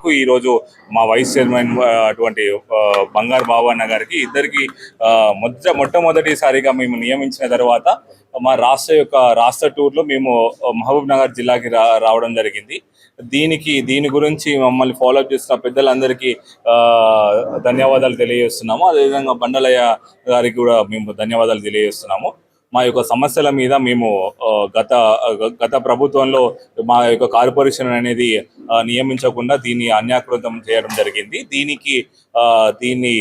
నాకు ఈరోజు మా వైస్ చైర్మన్ అటువంటి బంగారు బాబు అన్న గారికి ఇద్దరికి మొట్టమొదటిసారిగా మేము నియమించిన తర్వాత మా రాష్ట్ర టూర్లో మేము మహబూబ్ నగర్ జిల్లాకి రావడం జరిగింది. దీని గురించి మమ్మల్ని ఫాలోఅప్ చేస్తున్న పెద్దలందరికీ ధన్యవాదాలు తెలియజేస్తున్నాము. అదేవిధంగా బండలయ్య గారికి కూడా మేము ధన్యవాదాలు తెలియజేస్తున్నాము. మా యొక్క సమస్యల మీద మేము గత ప్రభుత్వంలో మా యొక్క కార్పొరేషన్ అనేది నియమించకుండా దీన్ని అన్యాకృతం చేయడం జరిగింది. దీన్ని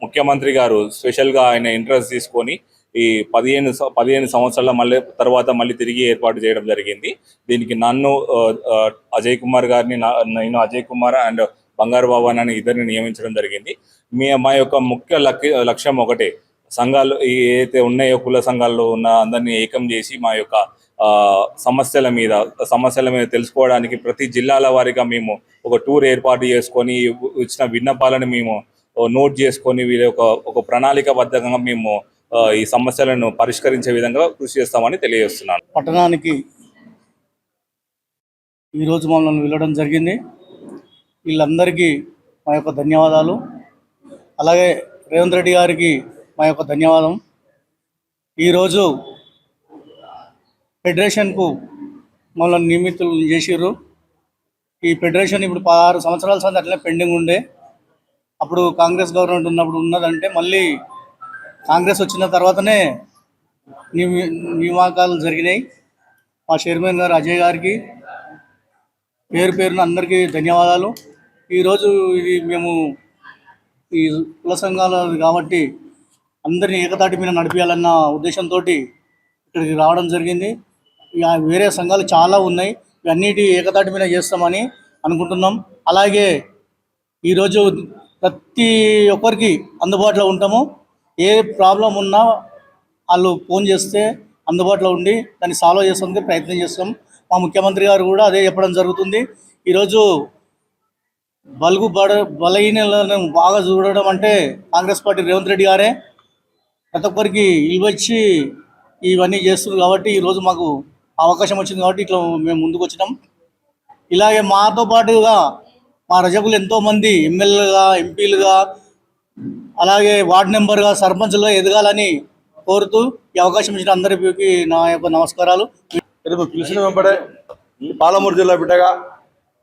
ముఖ్యమంత్రి గారు స్పెషల్గా ఆయన ఇంట్రెస్ట్ తీసుకొని ఈ 15 సంవత్సరాల తర్వాత మళ్ళీ తిరిగి ఏర్పాటు చేయడం జరిగింది. దీనికి నన్ను అజయ్ కుమార్ గారిని నేను అజయ్ కుమార్ అండ్ బంగారు బాబు అని ఇద్దరిని నియమించడం జరిగింది. మా యొక్క ముఖ్య లక్ష్యం ఒకటే, సంఘాలు ఏదైతే ఉన్నాయో కుల సంఘాల్లో ఉన్న అందరినీ ఏకం చేసి మా యొక్క సమస్యల మీద తెలుసుకోవడానికి ప్రతి జిల్లాల వారిగా మేము ఒక టూర్ ఏర్పాటు చేసుకొని ఇచ్చిన విన్నపాలను మేము నోట్ చేసుకొని వీరి ఒక ప్రణాళికాబద్ధంగా మేము ఈ సమస్యలను పరిష్కరించే విధంగా కృషి చేస్తామని తెలియజేస్తున్నాను. పట్టణానికి ఈరోజు మమ్మల్ని వెళ్ళడం జరిగింది. వీళ్ళందరికీ మా యొక్క ధన్యవాదాలు. అలాగే రేవంత్ రెడ్డి గారికి మా యొక్క ధన్యవాదం. ఈరోజు ఫెడరేషన్కు మమ్మల్ని నియమితులు చేసిర్రు. ఈ ఫెడరేషన్ ఇప్పుడు 16 సంవత్సరాల సంది అట్లనే పెండింగ్ ఉండే. అప్పుడు కాంగ్రెస్ గవర్నమెంట్ ఉన్నప్పుడు ఉన్నదంటే మళ్ళీ కాంగ్రెస్ వచ్చిన తర్వాతనే నియామకాలు జరిగినాయి. మా చైర్మన్ గారు అజయ్ గారికి పేరున అందరికీ ధన్యవాదాలు. ఈరోజు ఇది మేము ఈ కుల సంఘాలు కాబట్టి అందరినీ ఏకతాటి మీద నడిపించాలన్న ఉద్దేశంతో ఇక్కడికి రావడం జరిగింది. వేరే సంఘాలు చాలా ఉన్నాయి, ఇవన్నిటి ఏకతాటి మీద చేస్తామని అనుకుంటున్నాం. అలాగే ఈరోజు ప్రతి ఒక్కరికి అందుబాటులో ఉంటాము. ఏ ప్రాబ్లం ఉన్నా వాళ్ళు ఫోన్ చేస్తే అందుబాటులో ఉండి దాన్ని సాల్వ్ చేసేందుకు ప్రయత్నం చేస్తాం. మా ముఖ్యమంత్రి గారు కూడా అదే చెప్పడం జరుగుతుంది. ఈరోజు బలహీనలను బాగా చూడడం అంటే కాంగ్రెస్ పార్టీ రేవంత్ రెడ్డి గారే. ప్రతి ఒక్కరికి ఇవ్వచ్చి ఇవన్నీ చేస్తున్నారు కాబట్టి ఈరోజు మాకు అవకాశం వచ్చింది కాబట్టి ఇట్లా మేము ముందుకు వచ్చినాం. ఇలాగే మాతో పాటుగా మా రజకులు ఎంతోమంది ఎమ్మెల్యేలుగా, ఎంపీలుగా, అలాగే వార్డు మెంబర్గా, సర్పంచ్లుగా ఎదగాలని కోరుతూ ఈ అవకాశం ఇచ్చిన అందరికీ నా యొక్క నమస్కారాలు. పిలిచిన వెంబడే పాలమూరు జిల్లా బిడ్డగా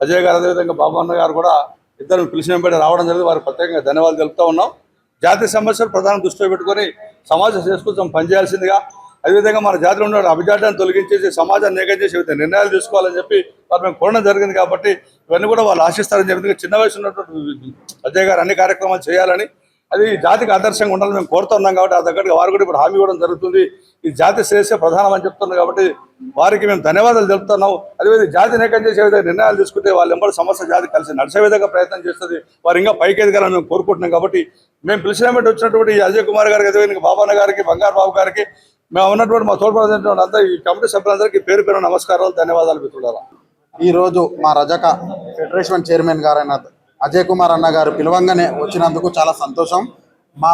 అజయ్ గారు, అదేవిధంగా బాబు అన్న గారు కూడా ఇద్దరు పిలిచిన వెంబడే రావడం జరిగింది. వారికి ప్రత్యేకంగా ధన్యవాదాలు తెలుపుతూ ఉన్నాం. జాతీయ సమస్యలు ప్రధాన దృష్టిలో పెట్టుకొని సమాజ శ్రేయస్సు పనిచేయాల్సిందిగా, అదేవిధంగా మన జాతిలో ఉన్న అభిజాతాన్ని తొలగించేసి సమాజాన్ని ఏకం చేసి నిర్ణయాలు తీసుకోవాలని చెప్పి వారు మేము కోరడం జరిగింది. కాబట్టి ఇవన్నీ కూడా వాళ్ళు ఆశిస్తారని చెప్పి చిన్న వయసు ఉన్నటువంటి అజయ్ గారు అన్ని కార్యక్రమాలు చేయాలని, అది జాతికి ఆదర్శంగా ఉండాలని మేము కోరుతున్నాం. కాబట్టి ఆ దగ్గరగా వారు కూడా ఇప్పుడు హామీ ఇవ్వడం జరుగుతుంది. ఈ జాతి శ్రేయస్సే ప్రధానం అని చెప్తున్నారు కాబట్టి వారికి మేము ధన్యవాదాలు తెలుపుతున్నాం. అదేవిధంగా జాతిని ఏకం చేసే విధంగా నిర్ణయాలు తీసుకుంటే వాళ్ళు ఎంబడి సమస్య జాతి కలిసి నడిచే విధంగా ప్రయత్నం చేస్తుంది. వారు ఇంకా పైకి ఎదగాలని మేము కోరుకుంటున్నాం. కాబట్టి మేము పిలిచినటువంటి వచ్చినటువంటి అజయ్ కుమార్ గారికి, అదేవిధంగా బాబన్న గారికి, బంగారు బాబు గారికి, మేము ఉన్నటువంటి మా తోడ్పడుతున్నటువంటి అంతా ఈ కమిటీ సభ్యులందరికీ పేరు నమస్కారాలు, ధన్యవాదాలు మిత్రులారా. ఈరోజు మా రజక ఫెడరేషన్ చైర్మన్ గారైన అజయ్ కుమార్ అన్న గారు పిలవంగానే వచ్చినందుకు చాలా సంతోషం. మా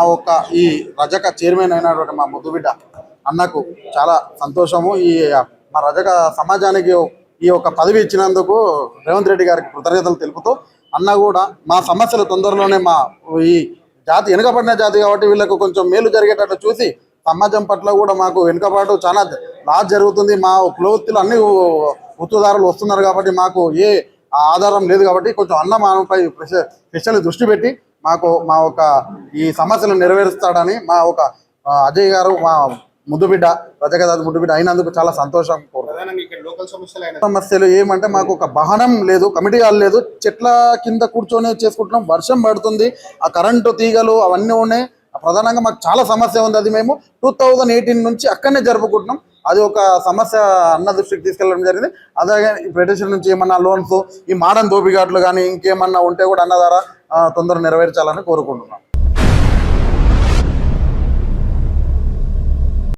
ఈ రజక చైర్మన్ అయినటువంటి మా ముద్దుబిడ్డ అన్నకు చాలా సంతోషము. మా రజక సమాజానికి ఈ యొక్క పదవి ఇచ్చినందుకు రేవంత్ రెడ్డి గారికి కృతజ్ఞతలు తెలుపుతూ, అన్న కూడా మా సమస్యలు తొందరలోనే ఈ జాతి వెనుకబడిన జాతి కాబట్టి వీళ్ళకు కొంచెం మేలు జరిగేటట్టు చూసి సమాజం పట్ల కూడా మాకు వెనుకబాటు చాలా లాస్ జరుగుతుంది. మా కులవృత్తులు అన్ని ఉత్తుదారులు వస్తున్నారు కాబట్టి మాకు ఏ ఆధారం లేదు కాబట్టి కొంచెం అన్న మాపై స్పెషల్ దృష్టి పెట్టి మా ఒక ఈ సమస్యలను నెరవేరుస్తాడని మా ఒక అజయ్ గారు మా ముద్దుబిడ్డ రజకదాది ముద్దుబిడ్డ అయినందుకు చాలా సంతోషం. సమస్యలు ఏమంటే మాకు ఒక వాహనం లేదు, కమిటీ హాల్ లేదు, చెట్ల కింద కూర్చొని చేసుకుంటున్నాం. వర్షం పడుతుంది, ఆ కరెంటు తీగలు అవన్నీ ఉన్నాయి. ప్రధానంగా మాకు చాలా సమస్య ఉంది. అది మేము 2018 నుంచి అక్కడనే జరుపుకుంటున్నాం. అది ఒక సమస్య అన్న దృష్టికి తీసుకెళ్ళడం జరిగింది. అలాగే ఫెడరేషన్ నుంచి ఏమన్నా లోన్స్, ఈ మాడన్ దోపిఘాట్లు కానీ ఇంకేమన్నా ఉంటే కూడా అన్న ద్వారా తొందరగా నెరవేర్చాలని కోరుకుంటున్నాం.